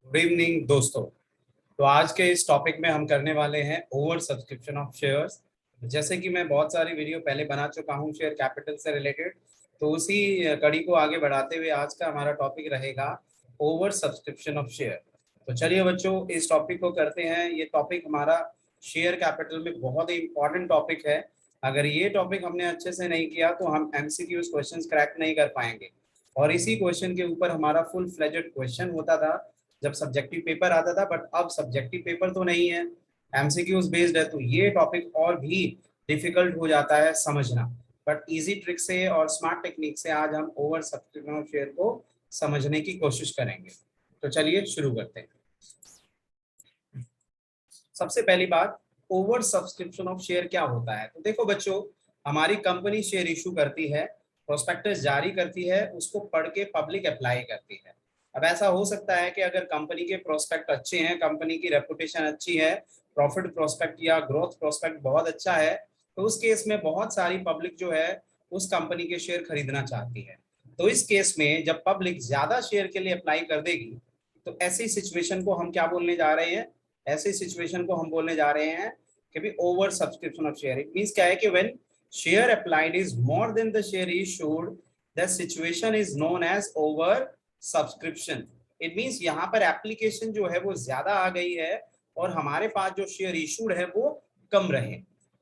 Good evening दोस्तों। तो आज के इस टॉपिक में हम करने वाले हैं ओवर सब्सक्रिप्शन ऑफ शेयर्स। जैसे कि मैं बहुत सारी वीडियो पहले बना चुका हूं शेयर कैपिटल से रिलेटेड, तो उसी कड़ी को आगे बढ़ाते हुए आज का हमारा टॉपिक रहेगा ओवर सब्सक्रिप्शन ऑफ शेयर। तो चलिए बच्चों, इस टॉपिक को करते हैं। ये टॉपिक हमारा शेयर कैपिटल में बहुत ही इंपॉर्टेंट टॉपिक है। अगर ये टॉपिक हमने अच्छे से नहीं किया तो हम एमसीक्यूज क्वेश्चंस क्रैक नहीं कर पाएंगे। और इसी क्वेश्चन के ऊपर हमारा फुल फ्लेजेड क्वेश्चन होता था जब सब्जेक्टिव पेपर आता था, बट अब सब्जेक्टिव पेपर तो नहीं है, एमसीक्यूज बेस्ड है, तो ये टॉपिक और भी डिफिकल्ट हो जाता है समझना। बट इजी ट्रिक से और स्मार्ट टेक्निक से आज हम ओवर सब्सक्रिप्शन ऑफ शेयर को समझने की कोशिश करेंगे। तो चलिए शुरू करते हैं। सबसे पहली बात, ओवर सब्सक्रिप्शन ऑफ शेयर क्या होता है। तो देखो बच्चों, हमारी कंपनी शेयर इशू करती है, प्रोस्पेक्टस जारी करती है, उसको पढ़ के पब्लिक अप्लाई करती है। अब ऐसा हो सकता है कि अगर कंपनी के प्रोस्पेक्ट अच्छे हैं, कंपनी की रेपुटेशन अच्छी है, प्रॉफिट प्रोस्पेक्ट या ग्रोथ प्रोस्पेक्ट बहुत अच्छा है, तो उस केस में बहुत सारी पब्लिक जो है उस कंपनी के शेयर खरीदना चाहती है। तो इस केस में जब पब्लिक ज्यादा शेयर के लिए अप्लाई कर देगी, तो ऐसी सिचुएशन को हम क्या बोलने जा रहे हैं, ऐसी सिचुएशन को हम बोलने जा रहे हैं कि भी oversubscription of share. It means क्या है कि when share applied is more than the share issued, the situation is known as oversubscription. It means यहाँ पर एप्लीकेशन जो है वो ज्यादा आ गई है और हमारे पास जो शेयर इशूड है वो कम रहे।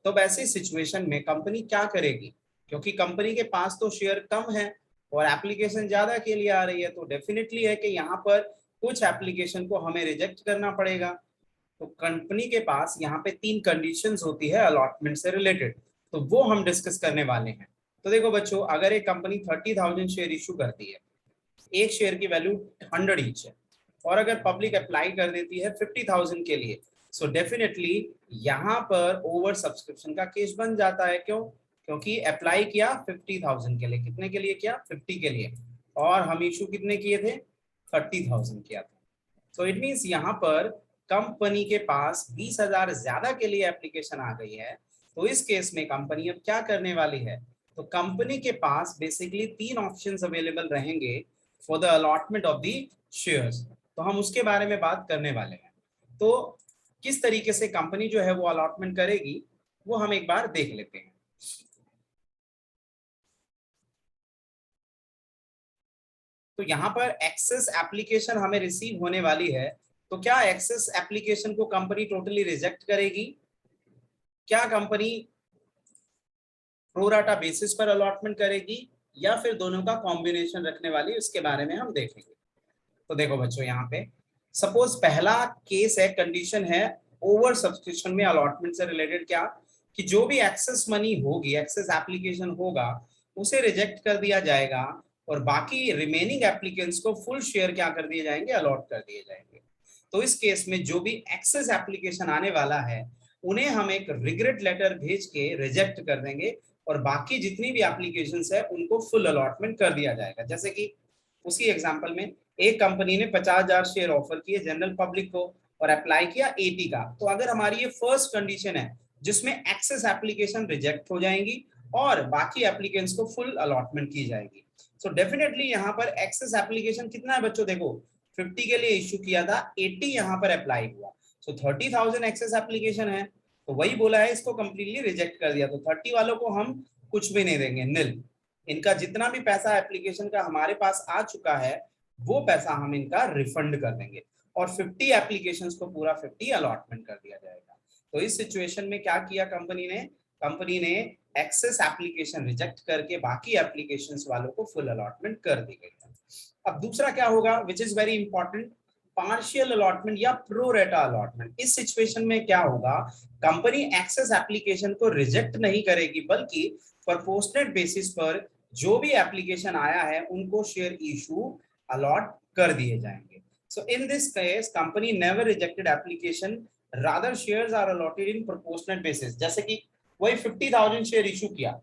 तो वैसी सिचुएशन में कंपनी क्या करेगी, क्योंकि कंपनी के पास तो शेयर कम है और एप्लीकेशन ज्यादा के लिए आ रही है, तो डेफिनेटली है कि यहाँ पर कुछ एप्लीकेशन को हमें रिजेक्ट करना पड़ेगा। तो कंपनी के पास यहाँ पे 3 कंडीशंस होती है अलॉटमेंट से रिलेटेड, तो वो हम डिस्कस करने वाले हैं। तो देखो बच्चों, अगर एक कंपनी 30,000 शेयर इशू करती है, एक शेयर की वैल्यू 100 ईच है, और अगर पब्लिक अप्लाई कर देती है 50,000 के लिए, सो डेफिनेटली यहाँ पर ओवर सब्सक्रिप्शन का केस बन जाता है। क्यों? क्योंकि अप्लाई किया 50,000 के लिए, कितने के लिए किया? 50 के लिए, और हम इशू कितने किए थे? 30,000 किया था। तो इट मीन्स यहाँ पर कंपनी के पास 20,000 ज्यादा के लिए एप्लीकेशन आ गई है। तो इस केस में कंपनी अब क्या करने वाली है, तो कंपनी के पास बेसिकली 3 ऑप्शंस अवेलेबल रहेंगे for the allotment of the shares. तो हम उसके बारे में बात करने वाले हैं। तो किस तरीके से कंपनी जो है वो अलॉटमेंट करेगी, वो हम एक बार देख लेते हैं। तो यहाँ पर एक्सेस एप्लीकेशन हमें रिसीव होने वाली है। तो क्या एक्सेस एप्लीकेशन को कंपनी टोटली रिजेक्ट करेगी, क्या कंपनी प्रोराटा बेसिस पर अलॉटमेंट करेगी, या फिर दोनों का कॉम्बिनेशन रखने वाली, उसके बारे में हम देखेंगे। तो देखो बच्चों, यहाँ पे सपोज पहला केस है, कंडीशन है ओवर सब्सक्रिप्शन में अलॉटमेंट से रिलेटेड, क्या कि जो भी एक्सेस मनी होगी, एक्सेस एप्लीकेशन होगा, उसे रिजेक्ट कर दिया जाएगा और बाकी रिमेनिंग एप्लीकेंट्स को फुल शेयर क्या कर दिए जाएंगे? अलॉट कर दिए जाएंगे। तो इस केस में जो भी एक्सेस एप्लीकेशन आने वाला है, उन्हें हम एक रिग्रेट लेटर भेज के रिजेक्ट कर देंगे और बाकी जितनी भी एप्लीकेशंस है उनको फुल अलॉटमेंट कर दिया जाएगा। जैसे कि उसी एग्जांपल में एक कंपनी ने 50,000 शेयर ऑफर किए जनरल पब्लिक को और अप्लाई किया 80 का। तो अगर हमारी ये फर्स्ट कंडीशन है जिसमें एक्सेस एप्लीकेशन रिजेक्ट हो जाएंगी और बाकी एप्लीकेंट्स को फुल अलॉटमेंट की जाएगी। सो डेफिनेटली यहाँ पर एक्सेस एप्लीकेशन कितना है बच्चों? देखो 50 के लिए इश्यू किया था, 80 यहाँ पर अप्लाई हुआ, सो 30,000 एक्सेस एप्लीकेशन है। तो वही बोला है, इसको कंप्लीटली रिजेक्ट कर दिया, तो 30 वालों को हम कुछ भी नहीं देंगे, निल। इनका जितना भी पैसा एप्लीकेशन का हमारे पास आ चुका है वो पैसा हम इनका रिफंड कर देंगे और 50 एप्लीकेशंस को पूरा 50 अलॉटमेंट कर दिया जाएगा। तो इस सिचुएशन में क्या किया कंपनी ने? कंपनी ने एक्सेस एप्लीकेशन रिजेक्ट करके बाकी एप्लीकेशंस वालों को फुल अलॉटमेंट कर दी गई है। अब दूसरा क्या होगा, which is very important, partial allotment या प्रो रेटा अलॉटमेंट। इस सिचुएशन में क्या होगा, कंपनी एक्सेस एप्लीकेशन को रिजेक्ट नहीं करेगी बल्कि प्रोपोर्शनेट बेसिस पर जो भी एप्लीकेशन आया है उनको शेयर इशू अलॉट कर दिए जाएंगे। So in this case company never rejected application, rather shares are allotted in proportionate basis. जैसे कि वही 50,000 शेयर इशू किया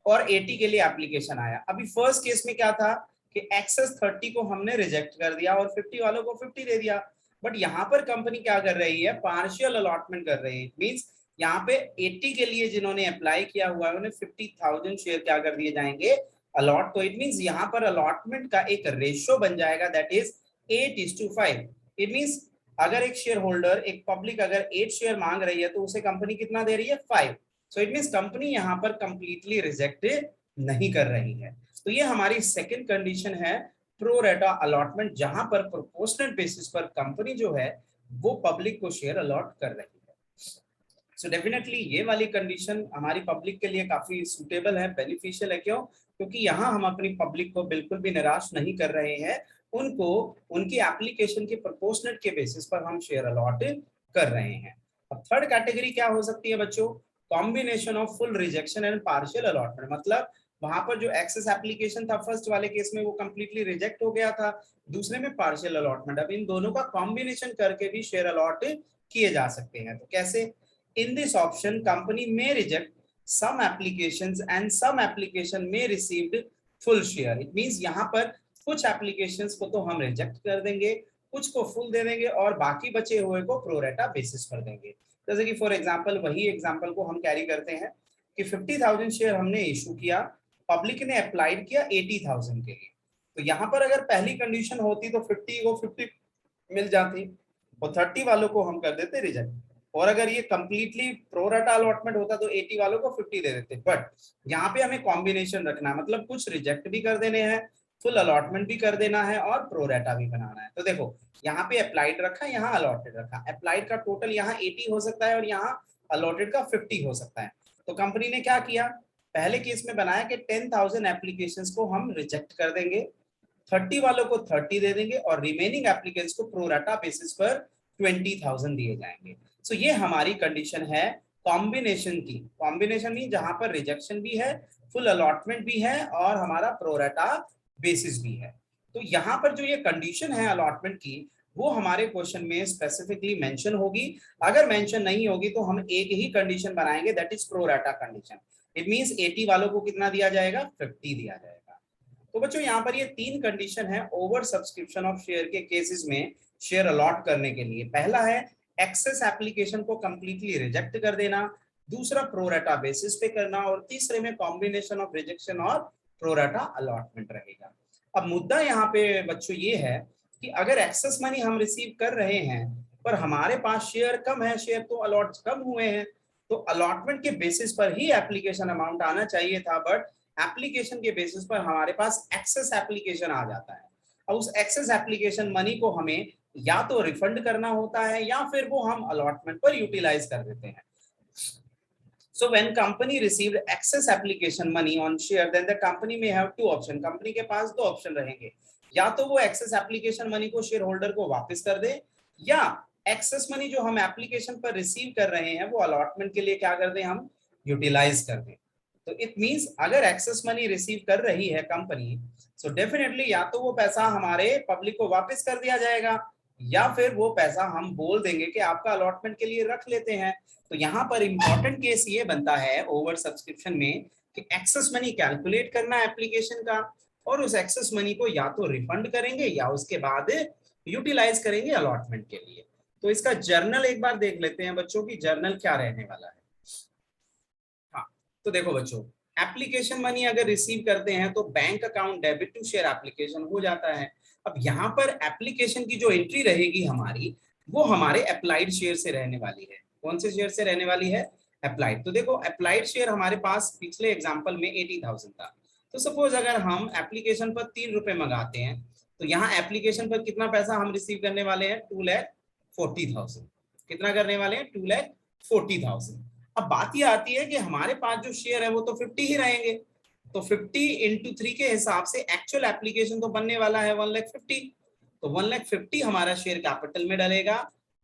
और 80 के लिए एप्लीकेशन आया। अभी फर्स्ट केस में क्या था कि एक्सेस 30 को हमने रिजेक्ट कर दिया और 50 वालों को 50 दे दिया। बट यहाँ पर कंपनी क्या कर रही है? पार्शियल अलॉटमेंट कर रही है। मींस यहाँ पे 80 के लिए जिन्होंने अप्लाई किया हुआ है उन्हें 50,000 शेयर क्या कर दिए जाएंगे? अलॉट। तो इट मींस यहाँ पर अलॉटमेंट का एक रेशियो बन जाएगा, दैट इज 8:5। इट मींस अगर एक शेयर होल्डर, एक पब्लिक अगर 8 शेयर मांग रही है तो उसे कंपनी कितना दे रही है? 5। सो इट मींस कंपनी यहाँ पर कंप्लीटली रिजेक्ट नहीं कर रही है। तो ये हमारी सेकंड कंडीशन है प्रो रेटा अलॉटमेंट, जहां पर प्रोपोर्शनल बेसिस पर कंपनी जो है वो पब्लिक को शेयर अलॉट कर रही है। सो डेफिनेटली ये वाली कंडीशन हमारी पब्लिक के लिए काफी सूटेबल है, बेनिफिशियल है। क्यों? क्योंकि यहाँ हम अपनी पब्लिक को बिल्कुल भी निराश नहीं कर रहे हैं, उनको उनकी एप्लीकेशन के प्रोपोर्शनेट के बेसिस पर हम शेयर अलॉट कर रहे हैं। अब थर्ड कैटेगरी क्या हो सकती है बच्चों? Combination of full rejection and partial allotment. मतलब वहां पर जो एक्सेस एप्लीकेशन था फर्स्ट वाले केस में वो कंप्लीटली रिजेक्ट हो गया था, दूसरे में पार्शियल अलॉटमेंट। अब इन दोनों का कॉम्बिनेशन करके भी शेयर अलॉट किए जा सकते हैं। तो कैसे? इन दिस ऑप्शन कंपनी में reject some applications and some application may received full share. It means यहाँ पर कुछ एप्लीकेशंस को तो हम रिजेक्ट कर देंगे, कुछ को फुल दे देंगे और बाकी बचे हुए को प्रोरेटा बेसिस पर देंगे। जैसे कि फॉर एग्जांपल वही एग्जांपल को हम कैरी करते हैं कि 50,000 शेयर हमने इशू किया, पब्लिक ने अप्लाइड किया 80,000 के लिए। तो यहाँ पर अगर पहली कंडीशन होती तो 50 को 50 मिल जाती और 30 वालों को हम कर देते रिजेक्ट, और अगर ये कंप्लीटली प्रोरेटा अलॉटमेंट होता तो 80 वालों को 50 दे देते। बट यहाँ पे हमें कॉम्बिनेशन रखना है, मतलब कुछ रिजेक्ट भी कर देने हैं, फुल अलॉटमेंट भी कर देना है और प्रोरेटा भी बनाना है। तो देखो यहाँ पे अप्लाइड रखा, यहाँ अलॉटेड रखा। अप्लाइड का टोटल यहाँ 80 हो सकता है और यहाँ अलॉटेड का 50 हो सकता है। तो कंपनी ने क्या किया? पहले केस में बनाया कि 10,000 एप्लीकेशंस को हम रिजेक्ट कर देंगे, 30 वालों को 30 दे देंगे और रिमेनिंग एप्लीकेंट्स को प्रोरेटा बेसिस पर 20,000 दिए जाएंगे। सो ये हमारी कंडीशन है कॉम्बिनेशन की। कॉम्बिनेशन नहीं, जहां पर रिजेक्शन भी है, फुल अलॉटमेंट भी है और हमारा प्रोरेटा बेसिस भी है। तो यहाँ पर जो ये कंडीशन है अलॉटमेंट की, वो हमारे क्वेश्चन में स्पेसिफिकली मेंशन होगी। अगर मेंशन नहीं होगी तो हम एक ही कंडीशन बनाएंगे, that is pro rata condition. It means 80 वालों को कितना दिया जाएगा? 50 दिया जाएगा। तो बच्चों यहाँ पर ये 3 कंडीशन है ओवर सब्सक्रिप्शन ऑफ शेयर के केसेस में शेयर अलॉट करने के लिए। पहला है एक्सेस एप्लीकेशन को कंप्लीटली रिजेक्ट कर देना, दूसरा प्रोरेटा बेसिस पे करना और तीसरे में कॉम्बिनेशन ऑफ रिजेक्शन और प्रोरेटा अलॉटमेंट रहेगा। अब मुद्दा यहाँ पे बच्चों ये है कि अगर एक्सेस मनी हम रिसीव कर रहे हैं पर हमारे पास शेयर कम है, शेयर तो अलॉट कम हुए हैं, तो अलॉटमेंट के बेसिस पर ही एप्लीकेशन अमाउंट आना चाहिए था, बट एप्लीकेशन के बेसिस पर हमारे पास एक्सेस एप्लीकेशन आ जाता है। अब उस एक्सेस एप्लीकेशन मनी को हमें या तो रिफंड करना होता है या फिर वो हम अलॉटमेंट पर यूटिलाइज कर देते हैं। So when company received excess application money on share, then the company may have two option. Company के पास दो ऑप्शन रहेंगे, या तो वो एक्सेस एप्लीकेशन मनी को शेयर होल्डर को वापस कर दे, या एक्सेस मनी जो हम एप्लीकेशन पर रिसीव कर रहे हैं वो अलॉटमेंट के लिए क्या कर दें? हम यूटिलाइज कर दें। तो इट मींस अगर एक्सेस मनी रिसीव कर रही है कंपनी, सो डेफिनेटली या तो वो पैसा हमारे पब्लिक को वापस कर दिया जाएगा या फिर वो पैसा हम बोल देंगे कि आपका अलॉटमेंट के लिए रख लेते हैं। तो यहाँ पर इंपॉर्टेंट केस ये बनता है ओवर सब्सक्रिप्शन में कि एक्सेस मनी कैलकुलेट करना एप्लीकेशन का, और उस एक्सेस मनी को या तो रिफंड करेंगे या उसके बाद यूटिलाइज करेंगे अलॉटमेंट के लिए। तो इसका जर्नल एक बार देख लेते हैं बच्चों की, जर्नल क्या रहने वाला है। हाँ, तो देखो बच्चों, एप्लीकेशन मनी अगर रिसीव करते हैं तो bank account debit to share application हो जाता है। अब यहाँ पर एप्लीकेशन की जो एंट्री रहेगी हमारी, वो हमारे अप्लाइड शेयर से रहने वाली है। कौन से शेयर से रहने वाली है? अप्लाइड। तो देखो अप्लाइड शेयर हमारे पास पिछले एग्जांपल में 80,000 था। तो सपोज अगर हम एप्लीकेशन पर 3 रुपए मंगाते हैं तो यहाँ एप्लीकेशन पर कितना पैसा हम रिसीव करने वाले हैं? 2,40,000। कितना करने वाले हैं? 2,40,000। अब बात ये आती है कि हमारे पास जो शेयर है वो तो 50 ही रहेंगे, तो 50 इंटू 3 के हिसाब से एक्चुअल एप्लीकेशन तो बनने वाला है 1,50,000। तो 1,50,000 हमारा शेयर कैपिटल में डलेगा।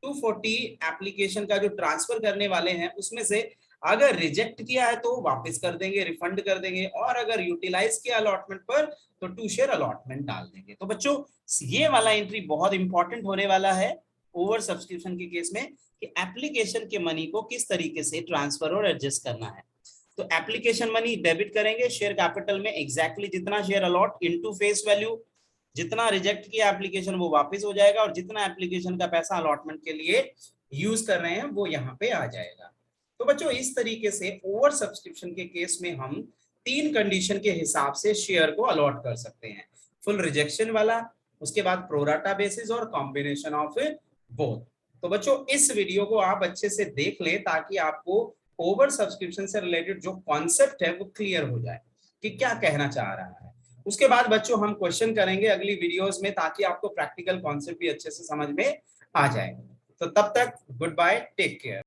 240 एप्लीकेशन का जो ट्रांसफर करने वाले हैं उसमें से अगर रिजेक्ट किया है तो वापस कर देंगे, रिफंड कर देंगे, और अगर यूटिलाइज किया अलॉटमेंट पर तो 2 शेयर अलॉटमेंट डाल देंगे। तो बच्चों ये वाला एंट्री बहुत इंपॉर्टेंट होने वाला है ओवर सब्सक्रिप्शन के केस में कि एप्लीकेशन के मनी को किस तरीके से ट्रांसफर और एडजस्ट करना है। तो एप्लीकेशन मनी डेबिट करेंगे शेयर कैपिटल में, एग्जैक्टली जितना share allot into face value, जितना रिजेक्ट किया एप्लीकेशन वो वापस हो जाएगा और जितना एप्लीकेशन का पैसा अलॉटमेंट के लिए यूज कर रहे हैं वो यहाँ पे आ जाएगा। तो बच्चों इस तरीके से ओवर सब्सक्रिप्शन के केस में हम 3 कंडीशन के हिसाब से शेयर को अलॉट कर सकते हैं। फुल रिजेक्शन वाला, उसके बाद प्रोराटा बेसिस और कॉम्बिनेशन ऑफ बोथ। तो बच्चों इस वीडियो को आप अच्छे से देख लें ताकि आपको ओवर सब्सक्रिप्शन से रिलेटेड जो कॉन्सेप्ट है वो क्लियर हो जाए कि क्या कहना चाह रहा है। उसके बाद बच्चों हम क्वेश्चन करेंगे अगली वीडियोस में ताकि आपको प्रैक्टिकल कॉन्सेप्ट भी अच्छे से समझ में आ जाए। तो तब तक गुड बाय, टेक केयर।